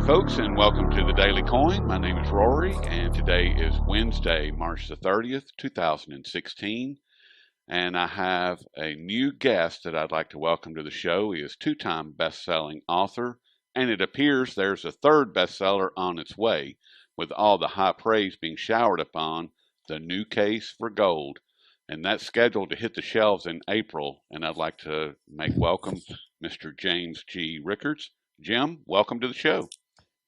folks, and welcome to the Daily Coin. My name is Rory, and today is Wednesday, March the 30th, 2016. And I have a new guest that I'd like to welcome to the show. He is two-time best-selling author, and it appears there's a third bestseller on its way, with all the high praise being showered upon The New Case for Gold. And that's scheduled to hit the shelves in April, and I'd like to make welcome Mr. James G. Rickards. Jim, welcome to the show.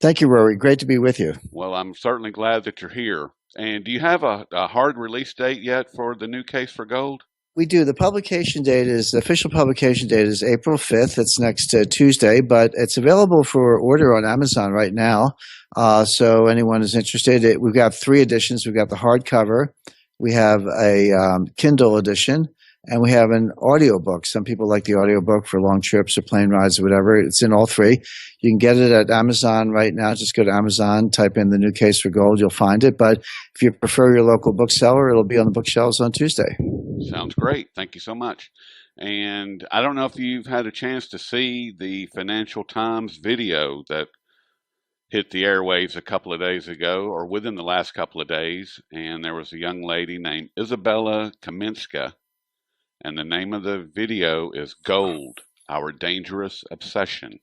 Thank you, Rory. Great to be with you. Well, I'm certainly glad that you're here. And do you have a hard release date yet for The New Case for Gold? We do. The official publication date is April 5th. It's next Tuesday, but it's available for order on Amazon right now. So anyone is interested, we've got 3 editions. We've got the hardcover, we have a Kindle edition, and we have an audiobook. Some people like the audiobook for long trips or plane rides or whatever. It's in all 3. You can get it at Amazon right now. Just go to Amazon, type in The New Case for Gold. You'll find it. But if you prefer your local bookseller, it'll be on the bookshelves on Tuesday. Sounds great. Thank you so much. And I don't know if you've had a chance to see the Financial Times video that hit the airwaves a couple of days ago, or within the last couple of days. And there was a young lady named Isabella Kaminska. And the name of the video is Gold, Our Dangerous Obsession.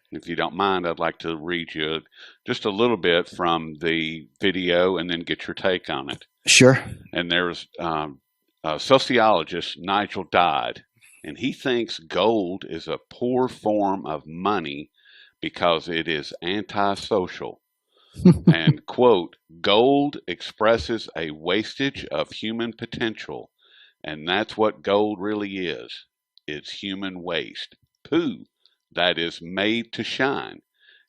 If you don't mind, I'd like to read you just a little bit from the video and then get your take on it. Sure. And there's sociologist Nigel Dodd, and he thinks gold is a poor form of money because it is antisocial. And, quote, gold expresses a wastage of human potential. And that's what gold really is. It's human waste. Poo that is made to shine.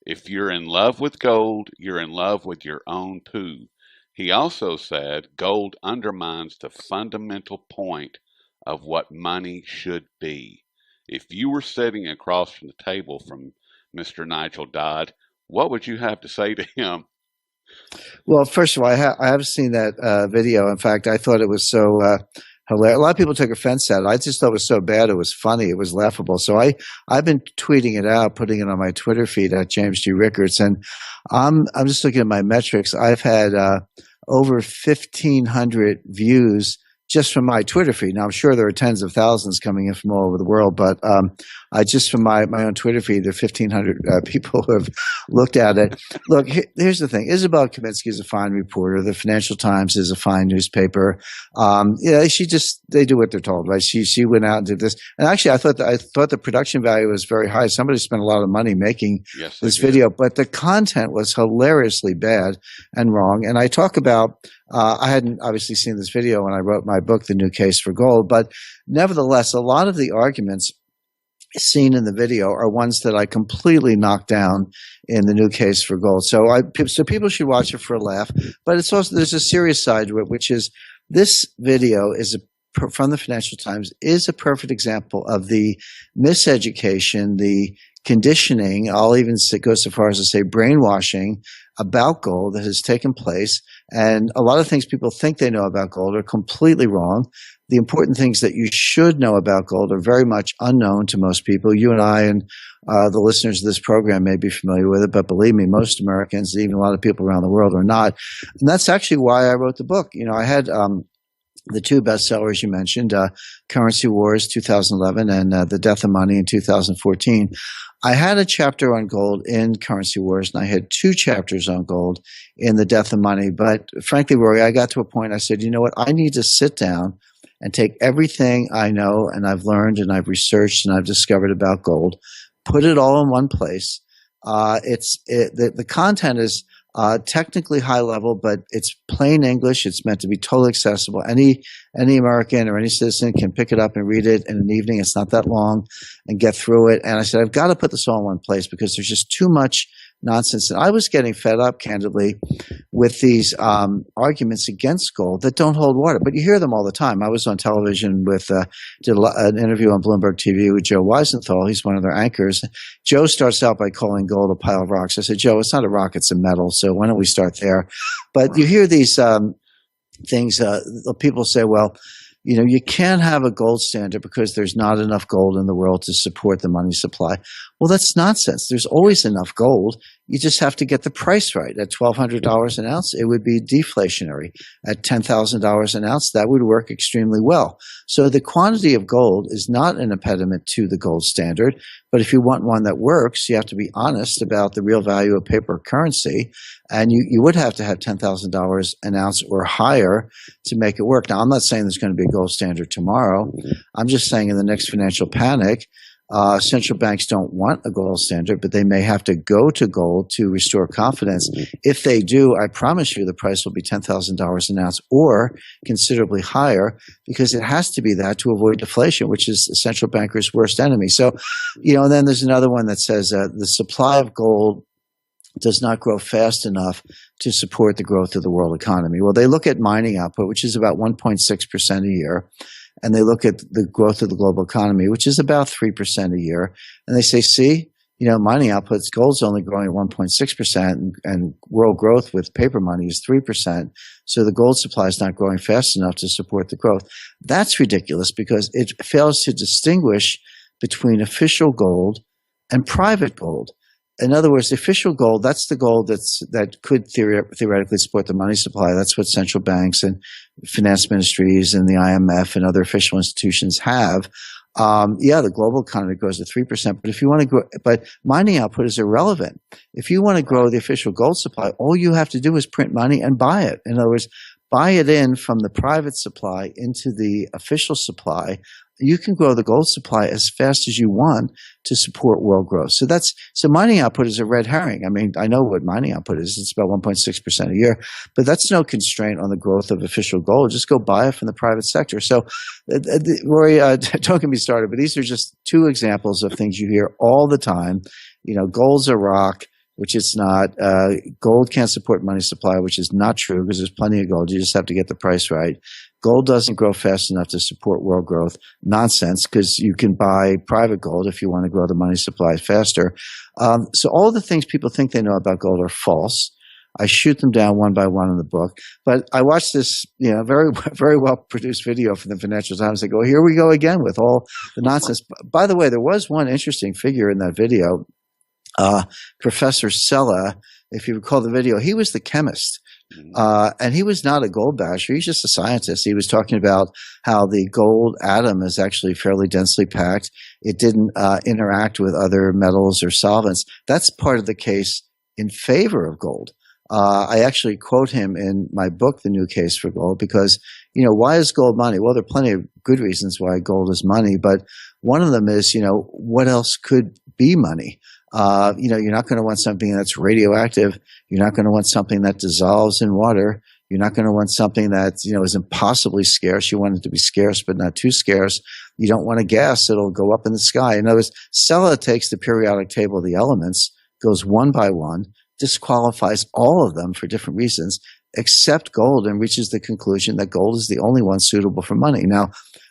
If you're in love with gold, you're in love with your own poo. He also said gold undermines the fundamental point of what money should be. If you were sitting across from the table from Mr. Nigel Dodd, what would you have to say to him? Well, first of all, I have seen that video. In fact, I thought it was so hilarious. A lot of people took offense at it. I just thought it was so bad. It was funny. It was laughable. So I've been tweeting it out, putting it on my Twitter feed at James G. Rickards. And I'm just looking at my metrics. I've had over 1,500 views just from my Twitter feed. Now, I'm sure there are tens of thousands coming in from all over the world, but I just from my own Twitter feed, there are 1,500 people who have looked at it. Look, here's the thing. Isabel Kaminski is a fine reporter. The Financial Times is a fine newspaper. They do what they're told, right? She went out and did this. And actually, I thought the production value was very high. Somebody spent a lot of money making this video, but the content was hilariously bad and wrong. And I talk about, I hadn't obviously seen this video when I wrote my book, The New Case for Gold, but nevertheless, a lot of the arguments seen in the video are ones that I completely knocked down in The New Case for Gold. So people should watch it for a laugh, but it's also, there's a serious side to it, which is this video from the Financial Times is a perfect example of the miseducation, the conditioning, I'll even go so far as to say brainwashing about gold that has taken place. And a lot of things people think they know about gold are completely wrong. The important things that you should know about gold are very much unknown to most people. You and I and the listeners of this program may be familiar with it, but believe me, most Americans, even a lot of people around the world, are not. And that's actually why I wrote the book. You know, I had the 2 bestsellers you mentioned, Currency Wars 2011 and The Death of Money in 2014. I had a chapter on gold in Currency Wars, and I had 2 chapters on gold in The Death of Money. But frankly, Rory, I got to a point I said, you know what, I need to sit down and take everything I know and I've learned and I've researched and I've discovered about gold, put it all in one place. The content is technically high level, but it's plain English. It's meant to be totally accessible. Any American or any citizen can pick it up and read it in an evening. It's not that long, and get through it. And I said, I've got to put this all in one place because there's just too much nonsense. And I was getting fed up, candidly, with these arguments against gold that don't hold water. But you hear them all the time. I was on television did an interview on Bloomberg TV with Joe Weisenthal. He's one of their anchors. Joe starts out by calling gold a pile of rocks. I said, Joe, it's not a rock, it's a metal. So why don't we start there? But you hear these things, people say, well, you know, you can't have a gold standard because there's not enough gold in the world to support the money supply. Well, that's nonsense. There's always enough gold. You just have to get the price right. At $1,200 an ounce, it would be deflationary. At $10,000 an ounce, that would work extremely well. So the quantity of gold is not an impediment to the gold standard. But if you want one that works, you have to be honest about the real value of paper currency. And you would have to have $10,000 an ounce or higher to make it work. Now, I'm not saying there's going to be a gold standard tomorrow. I'm just saying in the next financial panic, central banks don't want a gold standard, but they may have to go to gold to restore confidence. If they do, I promise you the price will be $10,000 an ounce or considerably higher, because it has to be that to avoid deflation, which is the central banker's worst enemy. So, and then there's another one that says the supply of gold does not grow fast enough to support the growth of the world economy. Well, they look at mining output, which is about 1.6% a year. And they look at the growth of the global economy, which is about 3% a year. And they say, see, mining outputs, gold's only growing at 1.6%, and world growth with paper money is 3%. So the gold supply is not growing fast enough to support the growth. That's ridiculous because it fails to distinguish between official gold and private gold. In other words, the official gold, that's the gold that could theoretically support the money supply. That's what central banks and finance ministries and the IMF and other official institutions have. The global economy grows at 3%, but if you want to grow, but mining output is irrelevant. If you want to grow the official gold supply, all you have to do is print money and buy it. In other words, buy it in from the private supply into the official supply. You can grow the gold supply as fast as you want to support world growth. So mining output is a red herring. I mean, I know what mining output is. It's about 1.6% a year, but that's no constraint on the growth of official gold. Just go buy it from the private sector. So, Rory, don't get me started, but these are just two examples of things you hear all the time. Gold's a rock, which it's not. Gold can't support money supply, which is not true because there's plenty of gold. You just have to get the price right. Gold doesn't grow fast enough to support world growth. Nonsense, because you can buy private gold if you want to grow the money supply faster. So all the things people think they know about gold are false. I shoot them down one by one in the book. But I watched this, very, very well produced video from the Financial Times. I go, here we go again with all the nonsense. By the way, there was one interesting figure in that video. Professor Sella, if you recall the video, he was the chemist. And he was not a gold basher. He's just a scientist. He was talking about how the gold atom is actually fairly densely packed. It didn't interact with other metals or solvents. That's part of the case in favor of gold. I actually quote him in my book, The New Case for Gold, because, why is gold money? Well, there are plenty of good reasons why gold is money, but one of them is, what else could be money? You're not going to want something that's radioactive. You're not going to want something that dissolves in water. You're not going to want something that, is impossibly scarce. You want it to be scarce, but not too scarce. You don't want a gas that'll go up in the sky. In other words, Sella takes the periodic table of the elements, goes one by one, disqualifies all of them for different reasons, except gold, and reaches the conclusion that gold is the only one suitable for money. Now,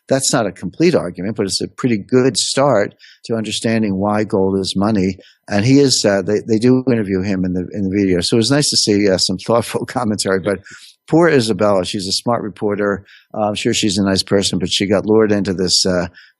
that's not a complete argument, but it's a pretty good start to understanding why gold is money. And he is, they do interview him in the video. So it was nice to see some thoughtful commentary. But poor Isabella, she's a smart reporter. I'm sure she's a nice person, but she got lured into this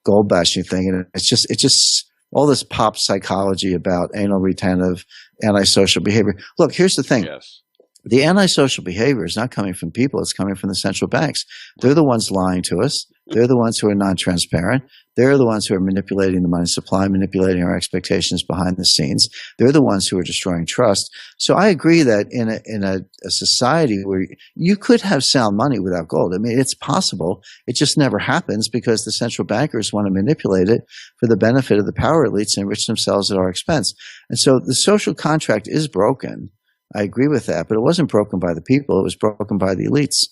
gold bashing thing. And it's just all this pop psychology about anal retentive, antisocial behavior. Look, here's the thing. Yes. The antisocial behavior is not coming from people. It's coming from the central banks. They're the ones lying to us. They're the ones who are non-transparent. They're the ones who are manipulating the money supply, manipulating our expectations behind the scenes. They're the ones who are destroying trust. So I agree that in a society where you could have sound money without gold. I mean, it's possible. It just never happens because the central bankers want to manipulate it for the benefit of the power elites and enrich themselves at our expense. And so the social contract is broken. I agree with that, but it wasn't broken by the people. It was broken by the elites.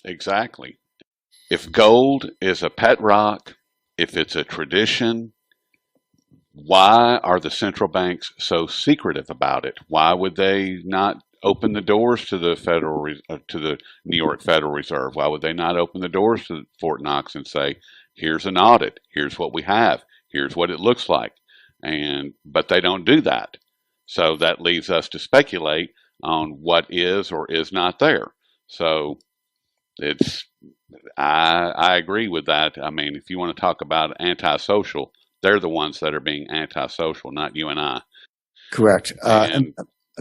Exactly. If gold is a pet rock, if it's a tradition, why are the central banks so secretive about it? Why would they not open the doors to the to the New York Federal Reserve? Why would they not open the doors to Fort Knox and say, "Here's an audit. Here's what we have. Here's what it looks like." But they don't do that. So that leaves us to speculate on what is or is not there. So I agree with that. I mean, if you want to talk about antisocial, they're the ones that are being antisocial, not you and I. Correct.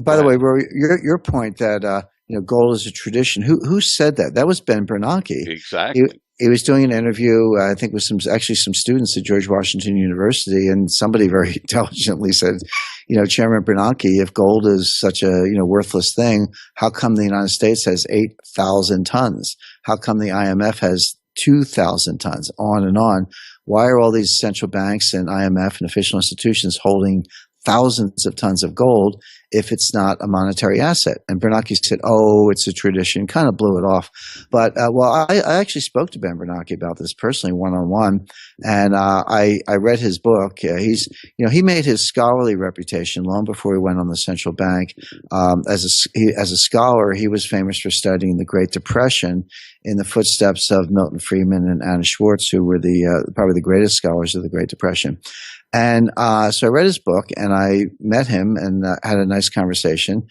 By the way, Rory, your point that gold is a tradition. Who said that? That was Ben Bernanke. He Exactly. he was doing an interview, I think, with some students at George Washington University, and somebody very intelligently said, Chairman Bernanke, if gold is such a worthless thing, how come the United States has 8,000 tons? How come the IMF has 2,000 tons? On and on. Why are all these central banks and IMF and official institutions holding thousands of tons of gold if it's not a monetary asset? And Bernanke said, oh, it's a tradition, kind of blew it off. But, I actually spoke to Ben Bernanke about this personally one-on-one, and I read his book. He made his scholarly reputation long before he went on the central bank. As a scholar, he was famous for studying the Great Depression in the footsteps of Milton Friedman and Anna Schwartz, who were probably the greatest scholars of the Great Depression. And so I read his book, and I met him and had a nice conversation.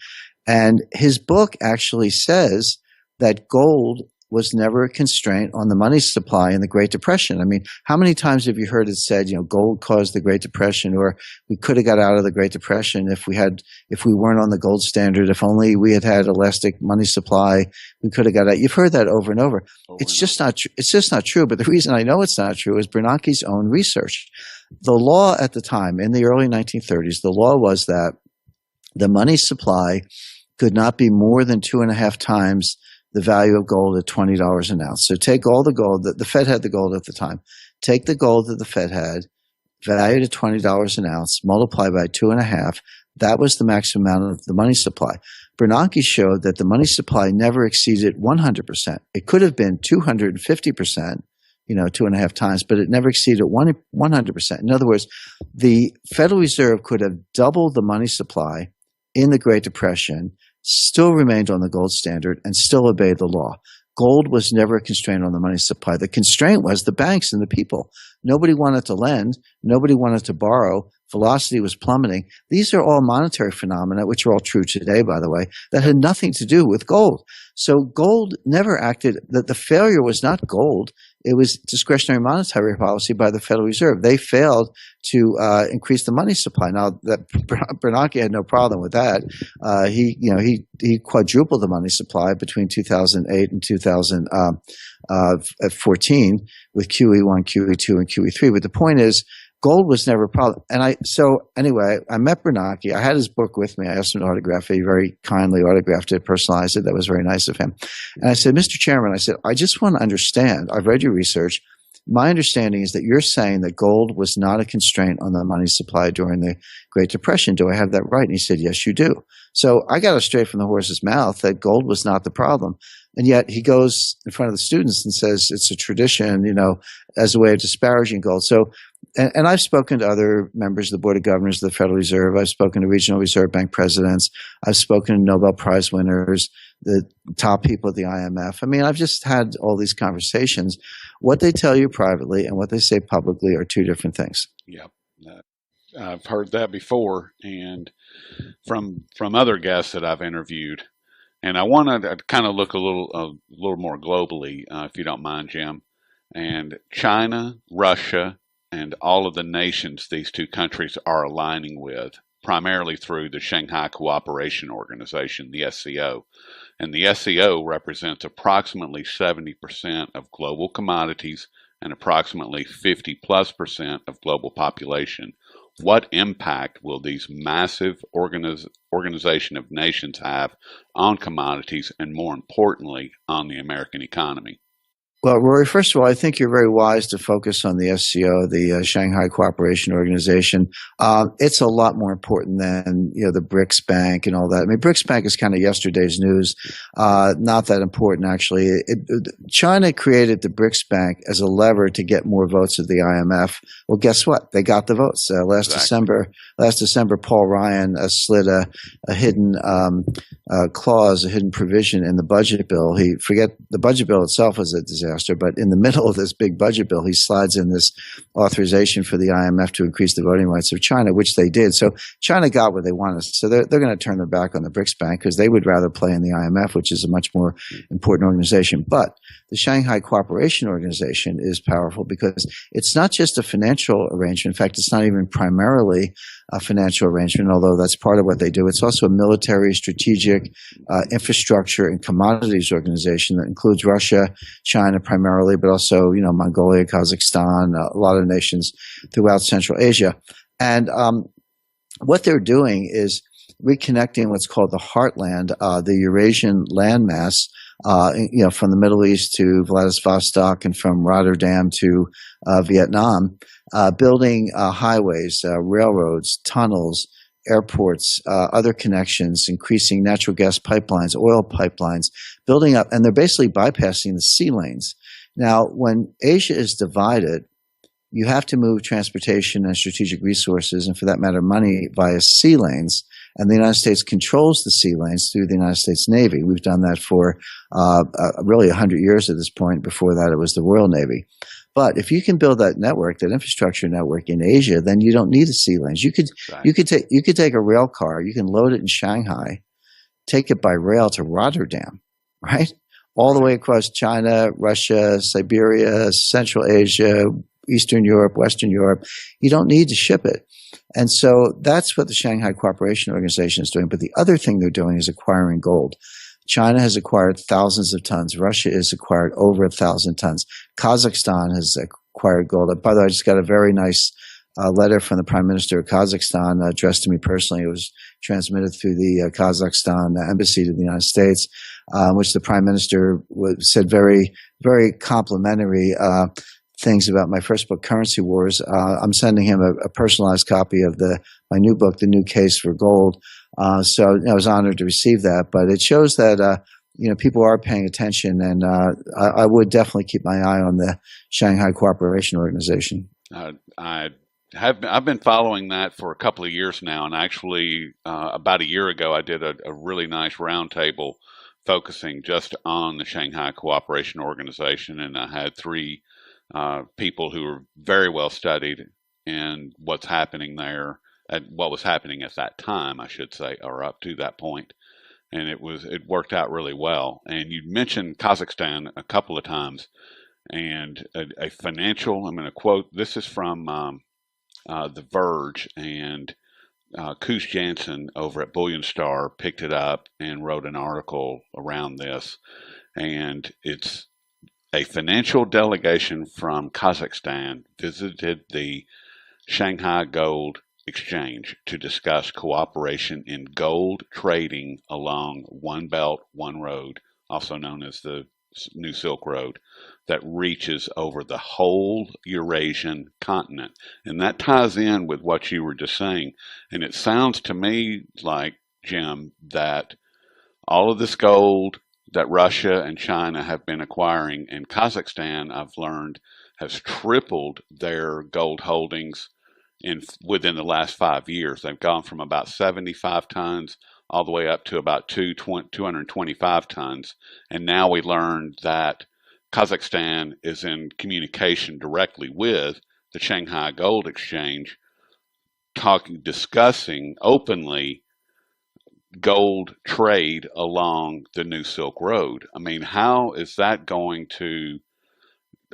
And his book actually says that gold was never a constraint on the money supply in the Great Depression. I mean, how many times have you heard it said, gold caused the Great Depression, or we could have got out of the Great Depression if we weren't on the gold standard, if only we had elastic money supply, we could have got out. You've heard that over and over. It's just not true. But the reason I know it's not true is Bernanke's own research. The law at the time, in the early 1930s, the law was that the money supply could not be more than 2.5 times the value of gold at $20 an ounce. So take all the gold that the Fed had the gold at the time. Take the gold that the Fed had, valued at $20 an ounce, multiply by 2.5. That was the maximum amount of the money supply. Bernanke showed that the money supply never exceeded 100%. It could have been 250%, 2.5 times, but it never exceeded 100%. In other words, the Federal Reserve could have doubled the money supply in the Great Depression, still remained on the gold standard, and still obeyed the law. Gold was never a constraint on the money supply. The constraint was the banks and the people. Nobody wanted to lend. Nobody wanted to borrow. Velocity was plummeting. These are all monetary phenomena, which are all true today, by the way, that had nothing to do with gold. So gold never acted, that the failure was not gold. It was discretionary monetary policy by the Federal Reserve. They failed to increase the money supply. Now, that Bernanke had no problem with that. He quadrupled the money supply between 2008 and 2014 with QE1, QE2, and QE3. But the point is, gold was never a problem. Anyway, I met Bernanke. I had his book with me. I asked him to autograph it. He very kindly autographed it, personalized it. That was very nice of him. And I said, Mr. Chairman, I just want to understand. I've read your research. My understanding is that you're saying that gold was not a constraint on the money supply during the Great Depression. Do I have that right? And he said, yes, you do. So I got it straight from the horse's mouth that gold was not the problem. And yet he goes in front of the students and says it's a tradition, as a way of disparaging gold. So, and I've spoken to other members of the Board of Governors of the Federal Reserve. I've spoken to regional reserve bank presidents. I've spoken to Nobel Prize winners, the top people at the IMF. I mean, I've just had all these conversations. What they tell you privately and what they say publicly are two different things. Yeah, I've heard that before, and from other guests that I've interviewed. And I want to kind of look a little more globally, if you don't mind, Jim. And China, Russia, and all of the nations these two countries are aligning with, primarily through the Shanghai Cooperation Organization, the SCO. And the SCO represents approximately 70% of global commodities and approximately 50+% of global population. What impact will these massive organization of nations have on commodities and, more importantly, on the American economy? Well, Rory, first of all, I think you're very wise to focus on the SCO, the Shanghai Cooperation Organization. It's a lot more important than the BRICS Bank and all that. I mean, BRICS Bank is kind of yesterday's news. Not that important, actually. China created the BRICS Bank as a lever to get more votes at the IMF. Well, guess what? They got the votes. Last December, Paul Ryan slid a hidden clause, a hidden provision in the budget bill. The budget bill itself was a disaster. But in the middle of this big budget bill, he slides in this authorization for the IMF to increase the voting rights of China, which they did. So China got what they wanted. So they're going to turn their back on the BRICS Bank because they would rather play in the IMF, which is a much more important organization. But the Shanghai Cooperation Organization is powerful because it's not just a financial arrangement. In fact, it's not even primarily financial arrangement, although that's part of what they do. It's also a military, strategic, infrastructure, and commodities organization that includes Russia, China primarily, but also, Mongolia, Kazakhstan, a lot of nations throughout Central Asia. And what they're doing is reconnecting what's called the heartland, the Eurasian landmass, from the Middle East to Vladivostok and from Rotterdam to Vietnam, building highways, railroads, tunnels, airports, other connections, increasing natural gas pipelines, oil pipelines, building up, and they're basically bypassing the sea lanes. Now, when Asia is divided, you have to move transportation and strategic resources, and for that matter, money via sea lanes. And the United States controls the sea lanes through the United States Navy. We've done that for really 100 years at this point. Before that, it was the Royal Navy. But if you can build that network, that infrastructure network in Asia, then you don't need the sea lanes. You could take a rail car, you can load it in Shanghai, take it by rail to Rotterdam, right? All the way across China, Russia, Siberia, Central Asia, Eastern Europe, Western Europe. You don't need to ship it. And so that's what the Shanghai Cooperation Organization is doing. But the other thing they're doing is acquiring gold. China has acquired thousands of tons. Russia has acquired over 1,000 tons. Kazakhstan has acquired gold. By the way, I just got a very nice letter from the Prime Minister of Kazakhstan addressed to me personally. It was transmitted through the Kazakhstan embassy to the United States, which the Prime Minister said very, very complimentary things about my first book, Currency Wars. I'm sending him a personalized copy of my new book, The New Case for Gold. So I was honored to receive that. But it shows that people are paying attention, and I would definitely keep my eye on the Shanghai Cooperation Organization. I've been following that for a couple of years now, and actually about a year ago I did a really nice roundtable focusing just on the Shanghai Cooperation Organization, and I had three people who were very well studied in what's happening there, and what was happening at that time, I should say, or up to that point. And it worked out really well. And you mentioned Kazakhstan a couple of times, and a financial, I'm going to quote, this is from The Verge, and Koos Jansen over at Bullion Star picked it up and wrote an article around this. And it's a financial delegation from Kazakhstan visited the Shanghai Gold Exchange to discuss cooperation in gold trading along One Belt, One Road, also known as the New Silk Road, that reaches over the whole Eurasian continent. And that ties in with what you were just saying. And it sounds to me like, Jim, that all of this gold that Russia and China have been acquiring, and Kazakhstan, I've learned, has tripled their gold holdings within the last 5 years. They've gone from about 75 tons all the way up to about 225 tons. And now we learned that Kazakhstan is in communication directly with the Shanghai Gold Exchange, discussing openly gold trade along the New Silk Road. I mean, how is that going to,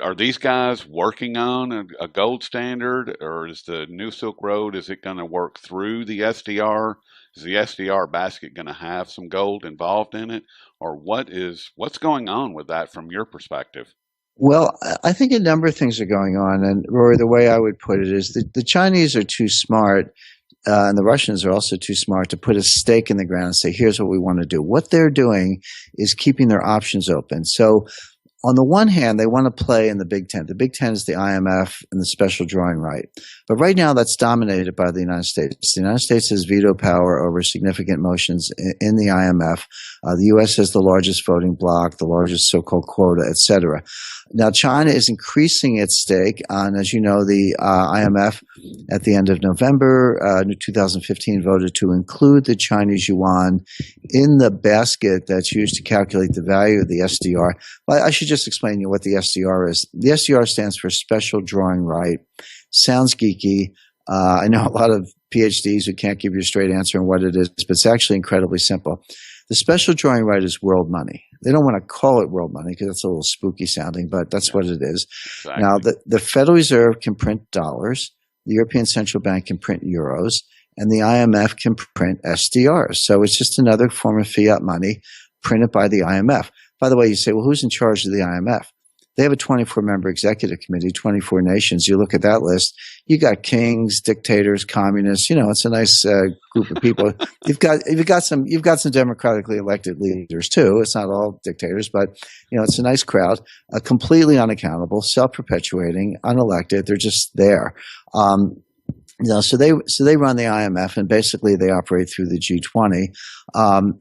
are these guys working on a gold standard, or is the New Silk Road, is it going to work through the SDR? Is the SDR basket going to have some gold involved in it? Or what's going on with that from your perspective? Well, I think a number of things are going on. And Rory, the way I would put it is that the Chinese are too smart, and the Russians are also too smart to put a stake in the ground and say, here's what we want to do. What they're doing is keeping their options open. So on the one hand, they want to play in the Big Ten. The Big Ten is the IMF and the special drawing right. But right now, that's dominated by the United States. The United States has veto power over significant motions in the IMF. The U.S. has the largest voting bloc, the largest so-called quota, et cetera. Now, China is increasing its stake on, as you know, the IMF at the end of November 2015 voted to include the Chinese yuan in the basket that's used to calculate the value of the SDR. But I should just explain to you what the SDR is. The SDR stands for Special Drawing Right. Sounds geeky. I know a lot of PhDs who can't give you a straight answer on what it is, but it's actually incredibly simple. The special drawing right is world money. They don't want to call it world money because it's a little spooky sounding, but that's what it is. Exactly. Now, the Federal Reserve can print dollars. The European Central Bank can print euros. and the IMF can print SDRs. So it's just another form of fiat money printed by the IMF. By the way, you say, well, who's in charge of the IMF? They have a 24-member executive committee, 24 nations. You look at that list, you got kings, dictators, communists. It's a nice group of people. You've got some democratically elected leaders too. It's not all dictators, but it's a nice crowd. Completely unaccountable, self-perpetuating, unelected. They're just there. So they run the IMF, and basically they operate through the G20.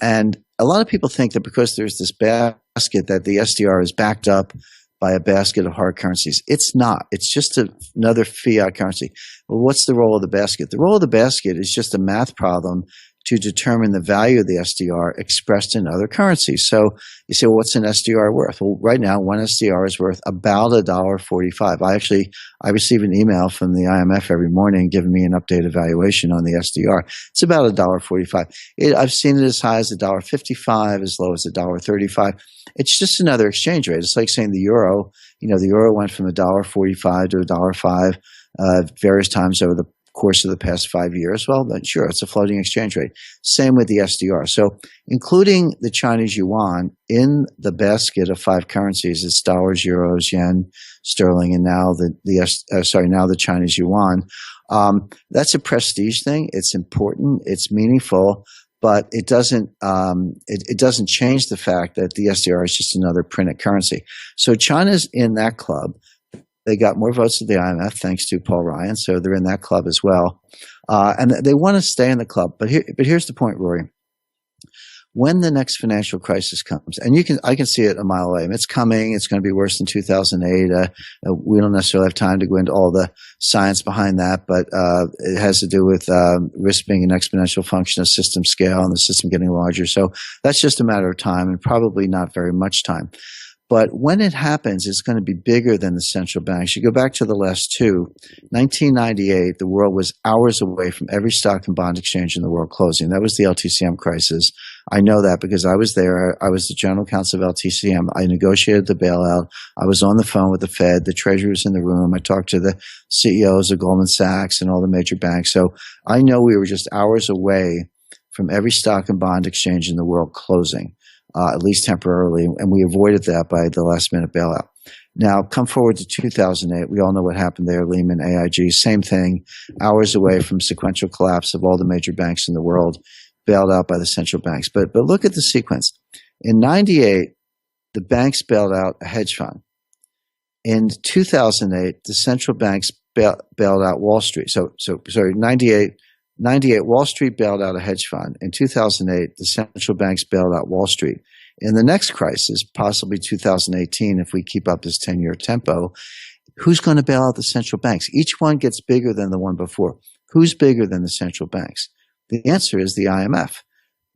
And a lot of people think that because there's this basket that the SDR is backed up by a basket of hard currencies. It's not. It's just another fiat currency. Well, what's the role of the basket? The role of the basket is just a math problem to determine the value of the SDR expressed in other currencies. So you say, well, what's an SDR worth? Well, right now, one SDR is worth about $1.45. I receive an email from the IMF every morning giving me an updated valuation on the SDR. It's about $1.45. I've seen it as high as $1.55, as low as $1.35. It's just another exchange rate. It's like saying the euro. The euro went from $1.45 to $1.05 various times over the course of the past 5 years. Well, then sure, it's a floating exchange rate. Same with the SDR. So including the Chinese yuan in the basket of 5 currencies, it's dollars, euros, yen, sterling, and now the Chinese yuan. That's a prestige thing. It's important. It's meaningful. But it doesn't change the fact that the SDR is just another printed currency. So China's in that club. They got more votes at the IMF thanks to Paul Ryan, so they're in that club as well, and they want to stay in the club. But here's the point, Rory. When the next financial crisis comes, and I can see it a mile away. It's coming. It's going to be worse than 2008. We don't necessarily have time to go into all the science behind that, but it has to do with risk being an exponential function of system scale and the system getting larger. So that's just a matter of time, and probably not very much time. But when it happens, it's going to be bigger than the central banks. You go back to the last two. 1998, the world was hours away from every stock and bond exchange in the world closing. That was the LTCM crisis. I know that because I was there. I was the general counsel of LTCM. I negotiated the bailout. I was on the phone with the Fed. The Treasury was in the room. I talked to the CEOs of Goldman Sachs and all the major banks. So I know we were just hours away from every stock and bond exchange in the world closing. At least temporarily, and we avoided that by the last-minute bailout. Now, come forward to 2008. We all know what happened there, Lehman, AIG, same thing, hours away from sequential collapse of all the major banks in the world, bailed out by the central banks. But look at the sequence. In 98, the banks bailed out a hedge fund. In 2008, the central banks bailed out Wall Street. So 98, Wall Street bailed out a hedge fund. In 2008, the central banks bailed out Wall Street. In the next crisis, possibly 2018, if we keep up this 10-year tempo, who's going to bail out the central banks? Each one gets bigger than the one before. Who's bigger than the central banks? The answer is the IMF.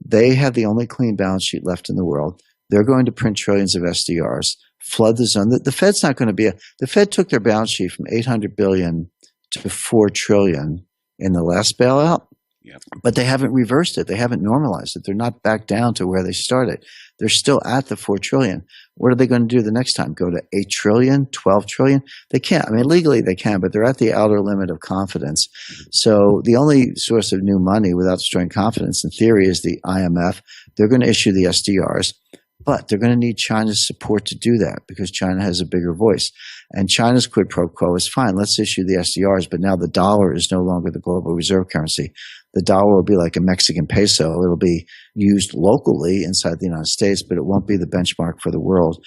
They have the only clean balance sheet left in the world. They're going to print trillions of SDRs, flood the zone. The Fed's not going to be the Fed took their balance sheet from $800 billion to $4 trillion in the last bailout, Yep. But they haven't reversed it. They haven't normalized it. They're not back down to where they started. They're still at the $4 trillion. What are they going to do the next time? Go to $8 trillion, $12 trillion? They can't. I mean, legally they can, but they're at the outer limit of confidence. So the only source of new money without destroying confidence in theory is the IMF. They're going to issue the SDRs. But they're going to need China's support to do that because China has a bigger voice. And China's quid pro quo is fine. Let's issue the SDRs, but now the dollar is no longer the global reserve currency. The dollar will be like a Mexican peso. It'll be used locally inside the United States, but it won't be the benchmark for the world.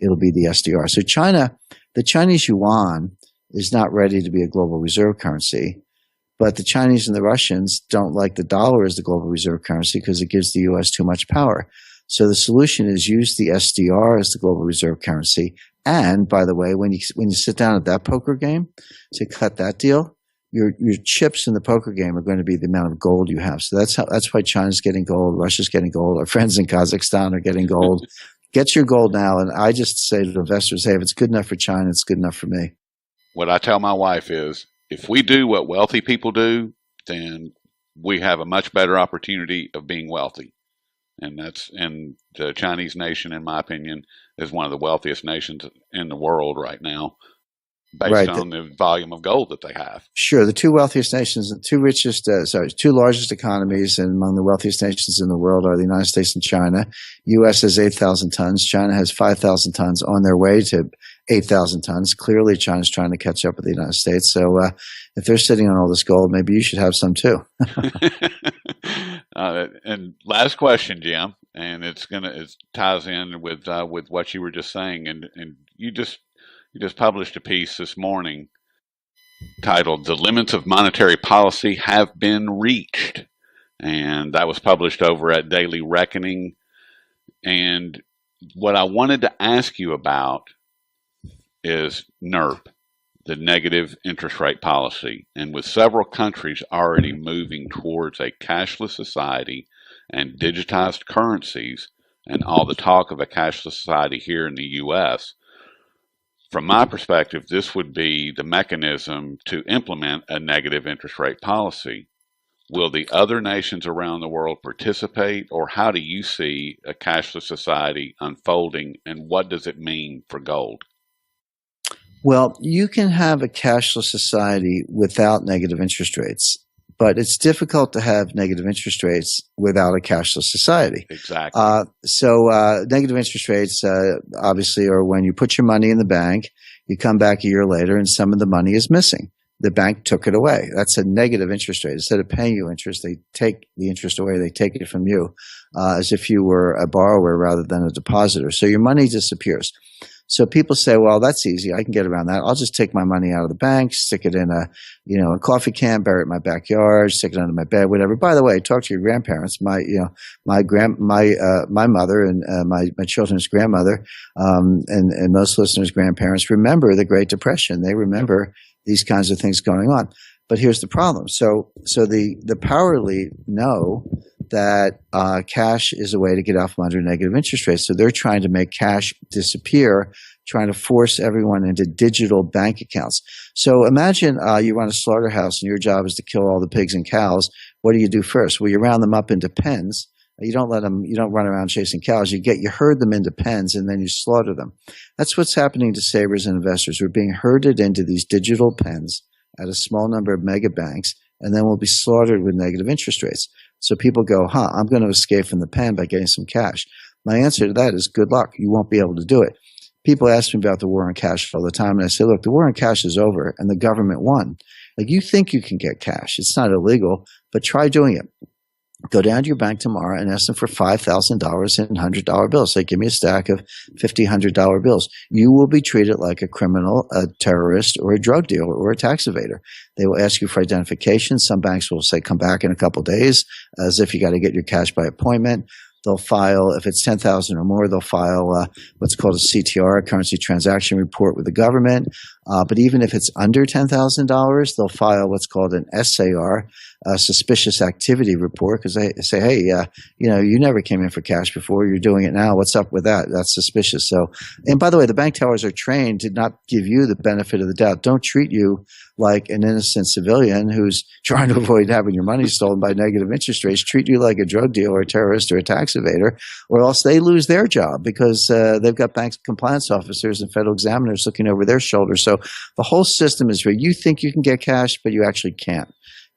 It'll be the SDR. So China, the Chinese yuan is not ready to be a global reserve currency. But the Chinese and the Russians don't like the dollar as the global reserve currency because it gives the U.S. too much power. So the solution is use the SDR as the global reserve currency. And by the way, when you sit down at that poker game to cut that deal, your chips in the poker game are going to be the amount of gold you have. So that's why China's getting gold, Russia's getting gold, our friends in Kazakhstan are getting gold. Get your gold now. And I just say to investors, hey, if it's good enough for China, it's good enough for me. What I tell my wife is, if we do what wealthy people do, then we have a much better opportunity of being wealthy. And the Chinese nation, in my opinion, is one of the wealthiest nations in the world right now. based on the volume of gold that they have. Sure. The two wealthiest nations, the two largest economies and among the wealthiest nations in the world are the United States and China. U.S. has 8,000 tons. China has 5,000 tons on their way to 8,000 tons. Clearly, China's trying to catch up with the United States. So if they're sitting on all this gold, maybe you should have some too. And last question, Jim, and it ties in with what you were just saying, and you just published a piece this morning titled "The Limits of Monetary Policy Have Been Reached," and that was published over at Daily Reckoning. And what I wanted to ask you about is NIRP, the negative interest rate policy. And with several countries already moving towards a cashless society and digitized currencies, and all the talk of a cashless society here in the U.S., from my perspective, this would be the mechanism to implement a negative interest rate policy. Will the other nations around the world participate, or how do you see a cashless society unfolding, and what does it mean for gold? Well, you can have a cashless society without negative interest rates, but it's difficult to have negative interest rates without a cashless society. Exactly. Negative interest rates obviously are when you put your money in the bank, you come back a year later and some of the money is missing. The bank took it away. That's a negative interest rate. Instead of paying you interest, they take the interest away. They take it from you as if you were a borrower rather than a depositor. So your money disappears. So people say, well, that's easy. I can get around that. I'll just take my money out of the bank, stick it in a coffee can, bury it in my backyard, stick it under my bed, whatever. By the way, talk to your grandparents. My mother and my children's grandmother, and most listeners' grandparents remember the Great Depression. They remember these kinds of things going on. But here's the problem. So the power elite know that cash is a way to get out from under negative interest rates. So they're trying to make cash disappear, trying to force everyone into digital bank accounts. So imagine you run a slaughterhouse and your job is to kill all the pigs and cows. What do you do first? Well, you round them up into pens. You don't run around chasing cows. You herd them into pens and then you slaughter them. That's what's happening to savers and investors. We're being herded into these digital pens at a small number of mega banks, and then we'll be slaughtered with negative interest rates. So people go, I'm going to escape from the pen by getting some cash. My answer to that is good luck. You won't be able to do it. People ask me about the war on cash all the time, and I say, look, the war on cash is over, and the government won. Like, you think you can get cash. It's not illegal, but try doing it. Go down to your bank tomorrow and ask them for $5,000 in $100 bills. Say, give me a stack of $50, $100 bills. You will be treated like a criminal, a terrorist, or a drug dealer, or a tax evader. They will ask you for identification. Some banks will say, come back in a couple of days, as if you got to get your cash by appointment. They'll file, if it's 10,000 or more, they'll file what's called a CTR, a currency transaction report with the government. But even if it's under $10,000, they'll file what's called an SAR, a suspicious activity report, because they say, hey, you never came in for cash before. You're doing it now. What's up with that? That's suspicious. So, and by the way, the bank tellers are trained to not give you the benefit of the doubt. Don't treat you like an innocent civilian who's trying to avoid having your money stolen by negative interest rates. Treat you like a drug dealer, a terrorist, or a tax evader, or else they lose their job because they've got bank compliance officers and federal examiners looking over their shoulders. So the whole system is where you think you can get cash, but you actually can't.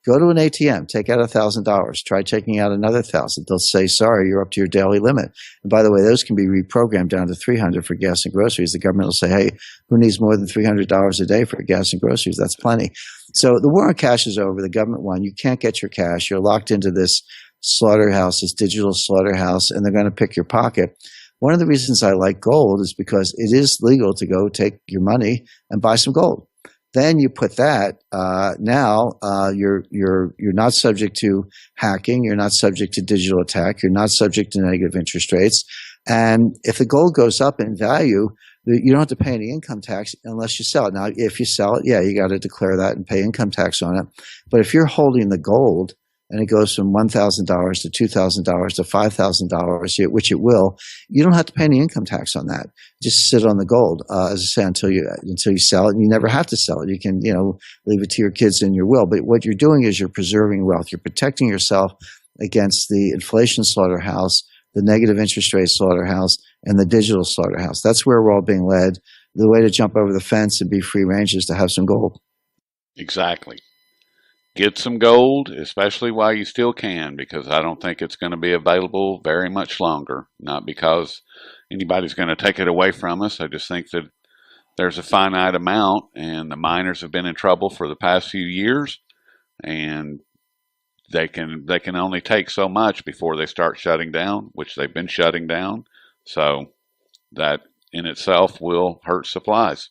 Go to an ATM, take out $1,000, try taking out another 1,000. They'll say, sorry, you're up to your daily limit. And by the way, those can be reprogrammed down to $300 for gas and groceries. The government will say, hey, who needs more than $300 a day for gas and groceries? That's plenty. So the war on cash is over. The government won. You can't get your cash. You're locked into this slaughterhouse, this digital slaughterhouse, and they're going to pick your pocket. One of the reasons I like gold is because it is legal to go take your money and buy some gold. Then you put that, you're not subject to hacking. You're not subject to digital attack. You're not subject to negative interest rates. And if the gold goes up in value, you don't have to pay any income tax unless you sell it. Now, if you sell it, yeah, you got to declare that and pay income tax on it. But if you're holding the gold and it goes from $1,000 to $2,000 to $5,000, which it will, you don't have to pay any income tax on that. Just sit on the gold, as I say, until you sell it, and you never have to sell it. You can, leave it to your kids in your will. But what you're doing is you're preserving wealth. You're protecting yourself against the inflation slaughterhouse, the negative interest rate slaughterhouse, and the digital slaughterhouse. That's where we're all being led. the way to jump over the fence and be free range is to have some gold. Exactly. Get some gold, especially while you still can, because I don't think it's going to be available very much longer. Not because anybody's going to take it away from us. I just think that there's a finite amount, and the miners have been in trouble for the past few years, and they can only take so much before they start shutting down, which they've been shutting down. So that in itself will hurt supplies.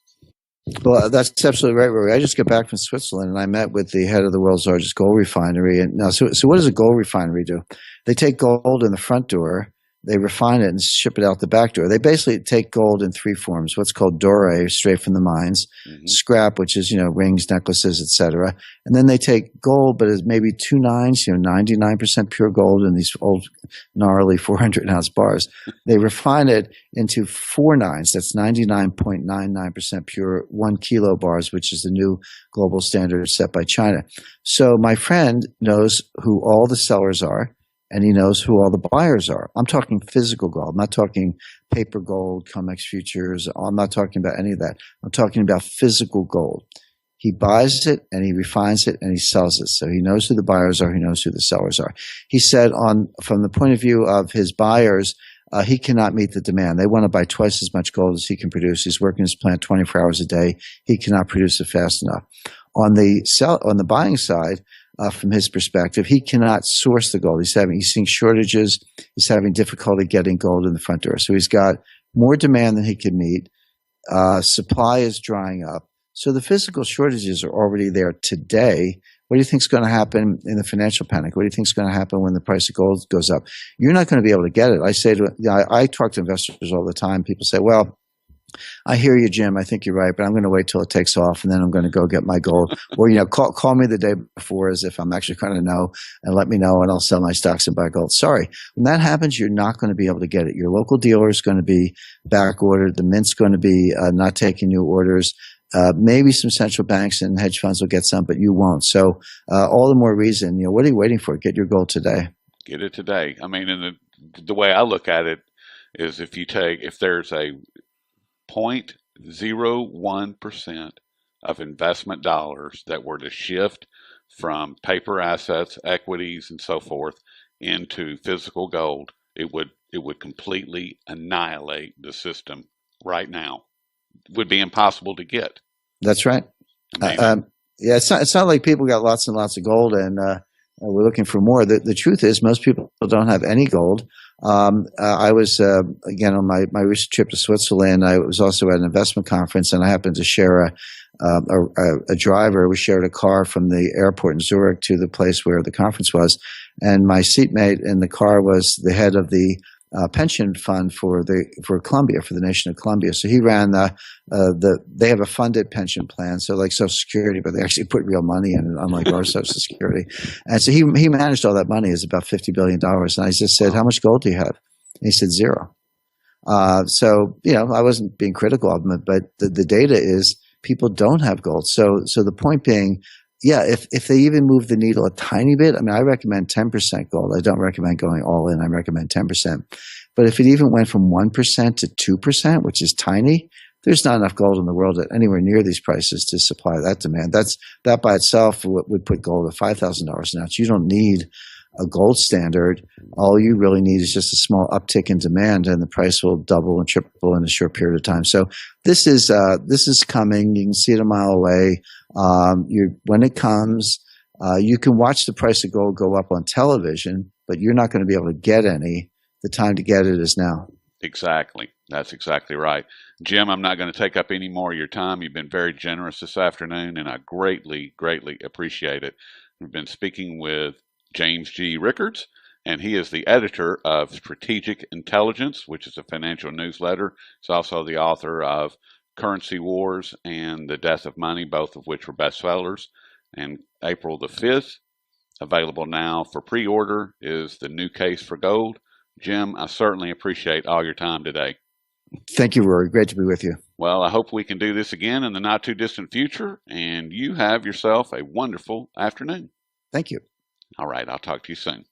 Well, that's absolutely right, Rory. I just got back from Switzerland, and I met with the head of the world's largest gold refinery. And now, so what does a gold refinery do? They take gold in the front door, they refine it, and ship it out the back door. They basically take gold in three forms: what's called doré, straight from the mines; scrap, which is rings, necklaces, etc. And then they take gold, but it's maybe 2 nines, 99% pure gold in these old gnarly 400-ounce bars. They refine it into 4 nines. That's 99.99% pure 1 kilo bars, which is the new global standard set by China. So my friend knows who all the sellers are, and he knows who all the buyers are. I'm talking physical gold. I'm not talking paper gold, COMEX futures. I'm not talking about any of that. I'm talking about physical gold. He buys it and he refines it and he sells it. So he knows who the buyers are. He knows who the sellers are. He said from the point of view of his buyers, he cannot meet the demand. They want to buy twice as much gold as he can produce. He's working his plant 24 hours a day. He cannot produce it fast enough. On the buying side, from his perspective, he cannot source the gold. He's seeing shortages. He's having difficulty getting gold in the front door. So he's got more demand than he can meet. Supply is drying up. So the physical shortages are already there today. What do you think is going to happen in the financial panic? What do you think is going to happen when the price of gold goes up? You're not going to be able to get it. I talk to investors all the time. People say, well, I hear you, Jim. I think you're right, but I'm going to wait till it takes off, and then I'm going to go get my gold. Or, call me the day before as if I'm actually going to know, and let me know, and I'll sell my stocks and buy gold. Sorry. When that happens, you're not going to be able to get it. Your local dealer is going to be back ordered. The mint's going to be not taking new orders. Maybe some central banks and hedge funds will get some, but you won't. So all the more reason, what are you waiting for? Get your gold today. Get it today. I mean, and the way I look at it is if there's a 0.01% of investment dollars that were to shift from paper assets, equities, and so forth into physical gold, it would completely annihilate the system right now. It would be impossible to get. That's right. Yeah, it's not like people got lots and lots of gold and we're looking for more. The truth is most people don't have any gold. I was, again, on my recent trip to Switzerland, I was also at an investment conference, and I happened to share a driver. We shared a car from the airport in Zurich to the place where the conference was. And my seatmate in the car was the head of the pension fund for Colombia, for the nation of Colombia. So he ran they have a funded pension plan, so like Social Security, but they actually put real money in it, unlike our Social Security. And so he managed all that money. It's about $50 billion. And I just said, how much gold do you have? And he said 0. So, I wasn't being critical of him, but the data is people don't have gold. So the point being, yeah, if they even move the needle a tiny bit, I mean, I recommend 10% gold. I don't recommend going all in. I recommend 10%. But if it even went from 1% to 2%, which is tiny, there's not enough gold in the world at anywhere near these prices to supply that demand. That by itself would put gold at $5,000 an ounce. You don't need a gold standard. All you really need is just a small uptick in demand, and the price will double and triple in a short period of time. So this is coming. You can see it a mile away. When it comes, you can watch the price of gold go up on television, but you're not going to be able to get any. The time to get it is now. Exactly. That's exactly right. Jim, I'm not going to take up any more of your time. You've been very generous this afternoon, and I greatly, greatly appreciate it. We've been speaking with James G. Rickards, and he is the editor of Strategic Intelligence, which is a financial newsletter. He's also the author of Currency Wars and The Death of Money, both of which were bestsellers. And April the 5th, available now for pre-order, is The New Case for Gold. Jim, I certainly appreciate all your time today. Thank you, Rory. Great to be with you. Well, I hope we can do this again in the not too distant future, and you have yourself a wonderful afternoon. Thank you. All right, I'll talk to you soon.